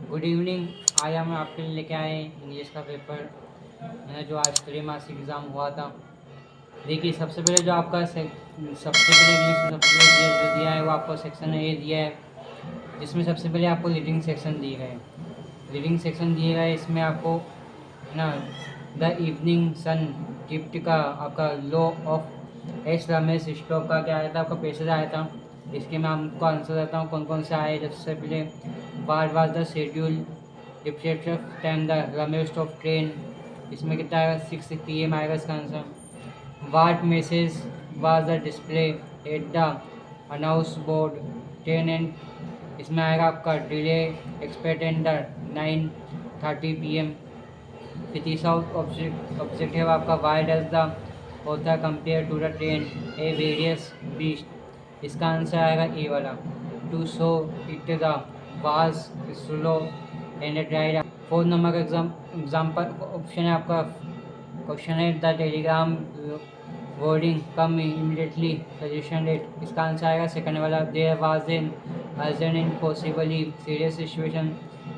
Good evening. आज हम आपके लिए लेके आए इंग्लिश का पेपर है जो आज त्रैमासिक एग्ज़ाम हुआ था। देखिए सबसे पहले जो आपका सबसे पहले इंग्लिश में सबसे पहले जो दिया है वो आपको सेक्शन ए दिया है, जिसमें सबसे पहले आपको रीडिंग सेक्शन दिए गए। रीडिंग सेक्शन दिए गए इसमें आपको ना द इवनिंग सन गिफ्ट का आपका law of S Ramesh stock का क्या आया था, आपका पैसेज आया था। इसके मैं आपको आंसर देता हूँ कौन कौन से आए। सबसे पहले what was the schedule different of time the Ramesh of train, इसमें कितना आएगा 6 PM आएगा इसका answer. What message was the display at the announce board 10 and इसमें आएगा आपका डिले एक्सपेक्टेंडर 9:30 PM। फिर तीसरा ऑब्जेक्टिव आपका why does the author compare to the train a various beast, इसका आंसर आएगा ए वाला। To show it the was slow and dried. 4 number का एग्जाम्पल ऑप्शन है आपका। क्वेश्चन है the telegram wording come immediately suggestion date, इसका answer आएगा second वाला। There was an urgent and possibly serious situation.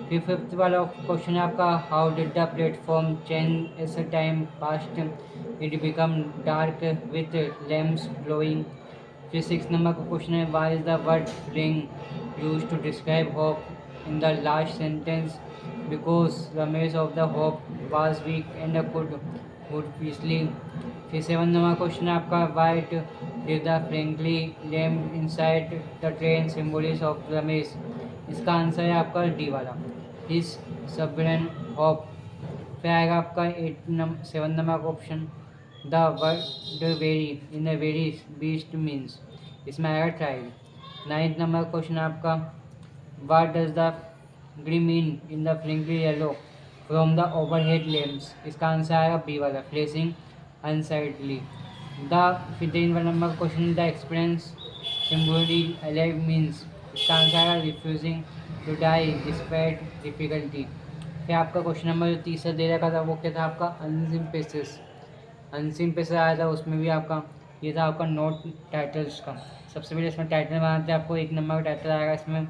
फिर फिफ्थ वाला क्वेश्चन है आपका how did the platform change as time past it become dark with lamps glowing. फिर 6 number का question है why is the word ring use to describe hope in the last sentence because Ramesh of the hope was weak and could peacefully. फिर 7 number question है आपका what did the frankly lamp inside the train symbolise of Ramesh, इसका answer है आपका D वाला is सबरेन hope. फिर आएगा आपका 7 नंबर का option the word very in the very beast means, इसमें आएगा ट्राइब। 9th नंबर क्वेश्चन आपका what does the green mean in the frankly yellow from the overhead lamps, इसका आंसर आएगा बी वाला flashing unsightly. The 15 number question the experience symbolic alive means, इसका answer आएगा refusing to die despite difficulty. फिर आपका question number जो तीसरा दे रखा था वो क्या था आपका अनसिन पेसेस। अनसिन पेसेस आया था, उसमें भी आपका ये था आपका नोट टाइटल्स का। सबसे पहले इसमें टाइटल बनाते हैं, आपको 1 नंबर का टाइटल आएगा इसमें,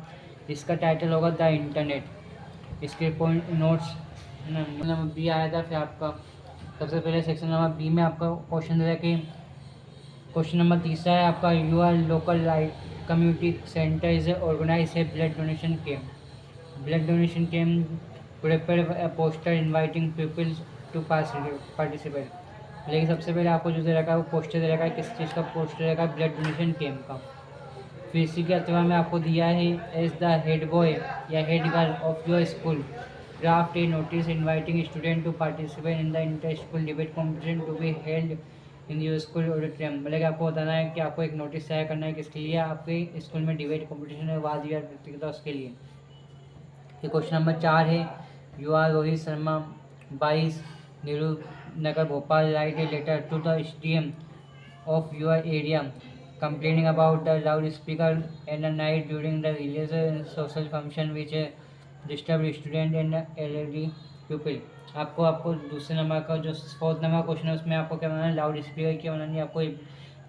इसका टाइटल होगा द इंटरनेट। इसके पॉइंट नोट्स नंबर बी आया था। फिर आपका सबसे पहले सेक्शन नंबर बी में आपका क्वेश्चन दिया कि क्वेश्चन नंबर तीसरा है आपका your local community centre is organise है blood donation camp. Blood donation camp prepare a poster inviting people to participate. लेकिन सबसे पहले आपको जो दे रखा है वो पोस्टर दे रखा है, किस चीज़ का पोस्टर रखा है, ब्लड डोनेशन कैम्प का। फिर इसी के अथवा में आपको दिया है एज द हेड बॉय या head girl of your school draft a notice inviting student to participate in the inter school debate competition to be held in your school auditorium. मतलब कि आपको बताना है कि आपको एक नोटिस तैयार करना है किसके लिए, आपके स्कूल में डिबेट कॉम्पिटिशन है वाद विवाद प्रतियोगिता उसके लिए। ये क्वेश्चन नंबर 4 है you are Rohit Sharma 22 Nehru Nagar Bhopal write a letter to the SDM of your area complaining about the loudspeaker and the night during the religious and social function which disturbed student and elderly pupil। आपको आपको दूसरे number का जो 4th number question है उसमें आपको क्या बनाना है, लाउड स्पीकर क्या बनानी है, आपको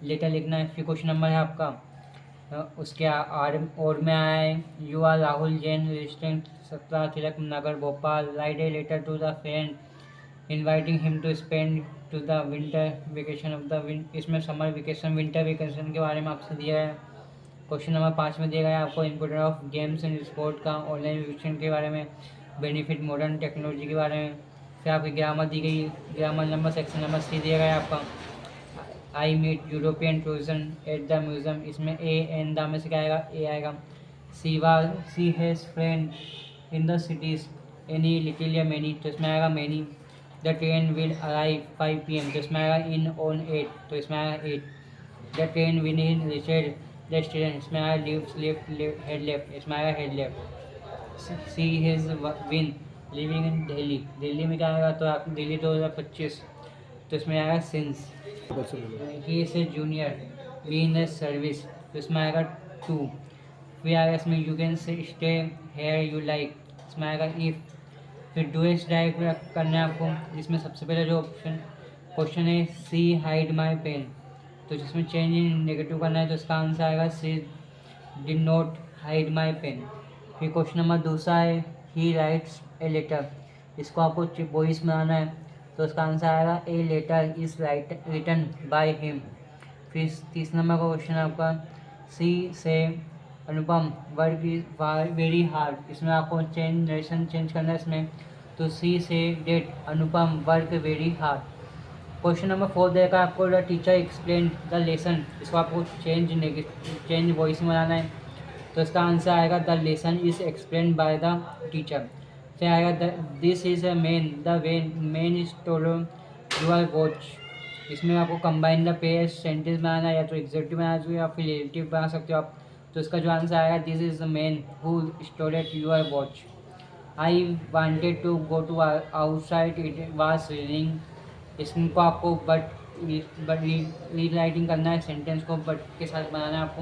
लेटर लिखना है। फिर क्वेश्चन नंबर है आपका उसके आर और में आया है you are Rahul Jain resident 17 Tilak Nagar Bhopal write a letter to the friend inviting him to spend to the winter vacation of the इसमें समर वेकेशन विंटर वेकेशन के बारे में आपसे दिया है। क्वेश्चन नंबर 5 में दिया गया है आपको importance of games and sport का, ऑनलाइन एजुकेशन के बारे में, बेनिफिट मॉडर्न टेक्नोलॉजी के बारे में। फिर आपकी ग्रामर दी गई, grammar number section number C दिया गया है आपका I meet European tourism at the museum, इसमें ए एन द में से क्या आएगा, ए आएगा। She has friend in the cities any little या मैनी, तो इसमें आएगा many. The train will arrive 5 PM, तो इसमें आएगा इन ऑन 8, तो इसमें आएगा 8। The train will in reached the station, इसमें आएगा लिव्स लेफ्ट हेड लेफ्ट, इसमें आएगा head left. She has been living in Delhi, Delhi में क्या आएगा, तो आप दिल्ली 2025, तो इसमें आएगा since. He is a junior be in the service, तो इसमें आएगा 2। फिर आएगा इसमें you can say stay here you like, इसमें आएगा इफ़। फिर डू एस ड्राइव करना है आपको, जिसमें सबसे पहले जो क्वेश्चन है सी हाइड माई पेन, तो जिसमें चेंज इन नेगेटिव करना है तो इसका आंसर आएगा she did not hide my pen. फिर क्वेश्चन नंबर दूसरा है ही राइट्स ए लेटर। इसको आपको वॉइस में आना है, तो इसका आंसर आएगा a letter is written by him. फिर 30 नंबर का क्वेश्चन है आपका, सी से Anupam work is very hard. इसमें आपको नरेशन चेंज करना है इसमें, तो she say that Anupam work very hard. Question number 4 देगा आपको, the teacher explain the lesson. इसको आपको चेंज वॉइस में बनाना है, तो इसका आंसर आएगा the lesson is explain by the teacher. फिर आएगा this is a man, the man is stole your watch. इसमें आपको कंबाइन द पेयर सेंटेंस बनाना है, या तो एग्जेक्टिव बनाना चाहिए या फिर रिलेटिव बना सकते हो आप। तो इसका जो आंसर आएगा, this is the man who stoled your watch. I wanted to go to outside, it was raining. इसको आपको बट रीराइटिंग करना है, सेंटेंस को बट के साथ बनाना है आपको।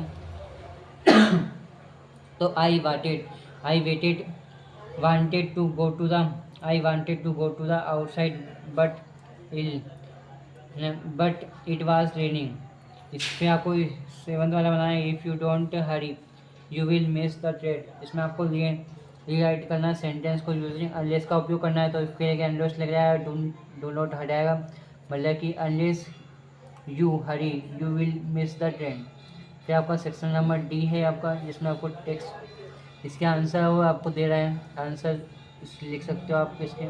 तो I waited wanted to go to the outside but it was raining. इस पर आपको 7th वाला बनाना है, if you don't hurry you will miss the train. इसमें आपको रीराइट करना है सेंटेंस को यूजिंग अनलेस का उपयोग करना है, तो इसके लिए अनलेस लग रहा है, डू नॉट हटाएगा, मतलब कि unless you Hari you will miss the train. फिर आपका सेक्शन नंबर डी है आपका, जिसमें आपको टेक्स्ट इसके आंसर वो आपको दे रहा है, आंसर लिख सकते हो आप इसके।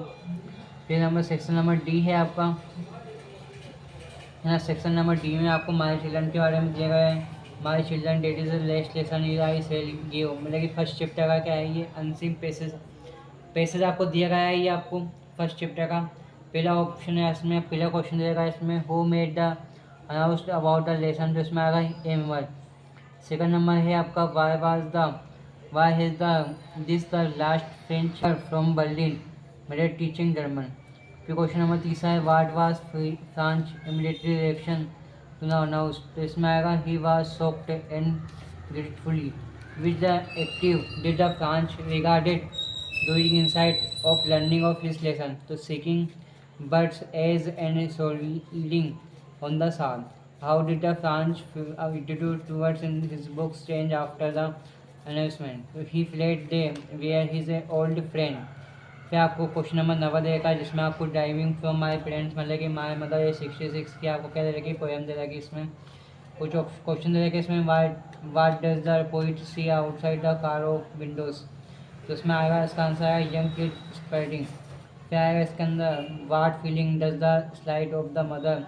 फिर सेक्शन नंबर डी है आपका, यहाँ सेक्शन नंबर डी में आपको माई चिल्ड्रन के बारे में दिया गया है। My children that is last lesson is I shall give, मतलब कि फर्स्ट चैप्टर का क्या है, ये अनसीन पैसेज आपको दिया गया है, ये आपको फर्स्ट चैप्टर का पहला ऑप्शन है। इसमें पहला क्वेश्चन दिया इसमें, who made the announced about the lesson, तो इसमें आएगा एमवर। सेकंड नंबर है आपका, why has this the last French from Berlin made teaching German. फिर क्वेश्चन नंबर तीसरा है, what was Franz immediately reaction to the announce, तो इसमें आएगा he was shocked and gratefully. Which the active did the Franz regarded doing inside of learning of his lesson, तो seeking birds as and soling on the साल। How did the France attitude towards in his books change after the announcement? He fled there where his old friend। फिर आपको question number 9 देगा, जिसमें आपको driving from my parents, मतलब कि my mother ये 66 की आपको क्या दे रखी, पोएम दे रखी। इसमें कुछ क्वेश्चन दे रखे, इसमें what does the poet see outside the car of windows, तो इसमें आएगा इसका आंसर आएगा यंग किड स्प्रेडिंग। फिर आएगा इसके अंदर, what feeling does the slide of the mother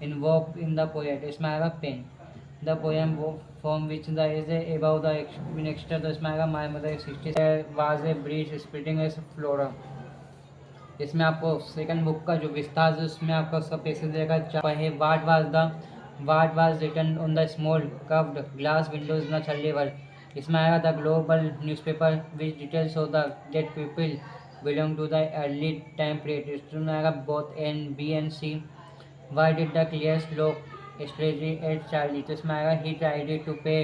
invoke in the poet, इसमें आएगा pain. The poem from which the is about the minister, तो इसमें आएगा my mother 60 was a breeze splitting as flora. इसमें आपको सेकंड बुक का जो विस्तार है उसमें आपका उसका पैसे देगा है, what was written on the small curved glass windows in the third level. इसमें आएगा the global newspaper which details of the dead people belong to the early time period. इसमें आएगा both A B and C. Why did the clerks look strangely at Charlie, तो इसमें आएगा he tried to pay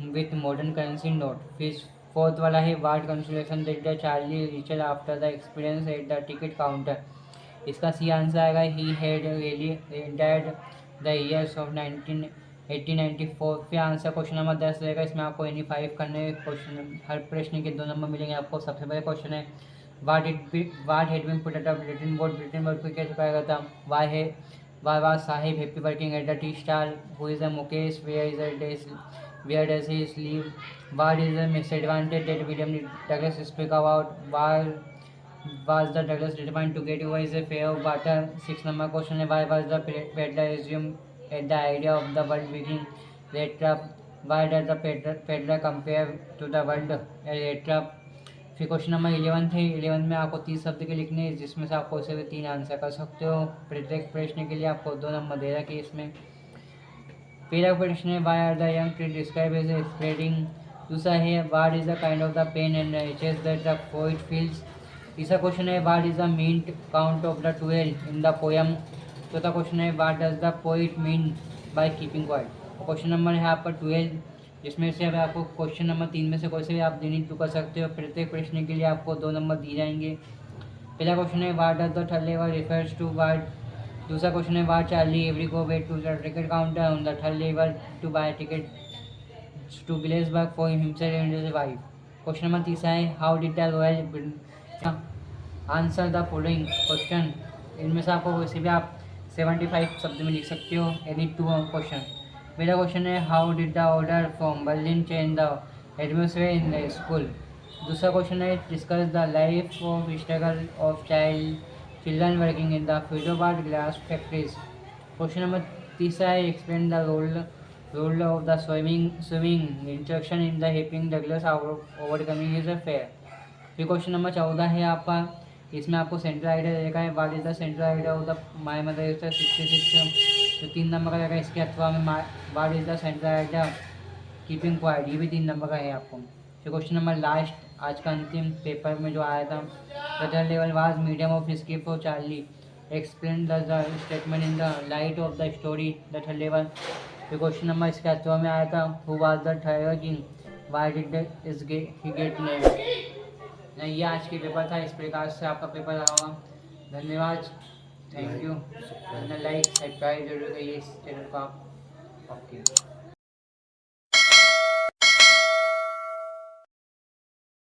with modern currency note. फिर fourth वाला है, what consolation did the Charlie Rachel after the experience at the ticket counter. इसका C answer आएगा, he had really dad the years of 1894। फिर answer question number 10 रहेगा, इसमें आपको any 5 करने क्वेश्चन, हर प्रश्न के 2 नंबर मिलेंगे आपको। सबसे पहले क्वेश्चन है, what had been put up bulletin board को कैसे पाया गया था। Why was Saheb happy working at the tea stall, who is the Mukesh, where does he live, what is the misadvantage that William Douglas speak about, why was the Douglas determined to get over his fear of water। 6 number question है, why was the peddler assumed at the idea of the world being red trap, why does the peddler compare to the world a red trap। फिर question number 11 थे, 11 में आपको 30 शब्द के लिखने हैं, जिसमें से आपको इसे 3 आंसर कर सकते हो। प्रत्येक प्रश्न के लिए आपको 2 नंबर दे रखे इसमें। पहला प्रश्न है, why are the young tree describe as spreading. दूसरा है, what is the kind of the pain and aches that the poet feels. तीसरा क्वेश्चन है, what is the mean count of the 12 in the poem. चौथा question है, what does the poet mean by keeping quiet. Question number है आपका 12, जिसमें से अब आपको क्वेश्चन नंबर 3 में से कोई से भी आप देनी टू कर सकते हो। प्रत्येक प्रश्न के लिए आपको 2 नंबर दिए जाएंगे। पहला क्वेश्चन है, what does the third level refers to what. दूसरा क्वेश्चन है, what Charlie every go went to the ticket counter on the third level to buy ticket to Galesburg for himself and his wife. Question number तीसरा है how did the royal answer the following question. इनमें से आपको वैसे भी आप 75 शब्द में लिख सकते हो एनी टू क्वेश्चन। पहला क्वेश्चन है how did the order from Berlin change the atmosphere in the school. दूसरा क्वेश्चन है discuss the life of struggle of children working in the फ्यूटोबार्ड ग्लास फैक्ट्रीज। क्वेश्चन नंबर तीसरा है explain the role of the swimming instruction in the helping Douglas overcoming is a fear. फिर question number 14 है आपका, इसमें आपको central idea देखा है what is the central idea of the my mother is the 66। तो 3 नंबर का रहेगा इसके अथवा में what is the central idea keeping quiet, ये भी 3 नंबर का है आपको। फिर क्वेश्चन नंबर लास्ट आज का अंतिम पेपर में जो आया था the third level was medium of escape for Charlie explain the statement in the light of the story the third level. फिर क्वेश्चन नंबर इसके अथवा में आया था who was the third king why did is he get named. ये आज के paper था, इस प्रकार से आपका पेपर रहा होगा। धन्यवाद, थैंक यू। लाइक सब्सक्राइब जरूर करिए इस चैनल को आप। ओके।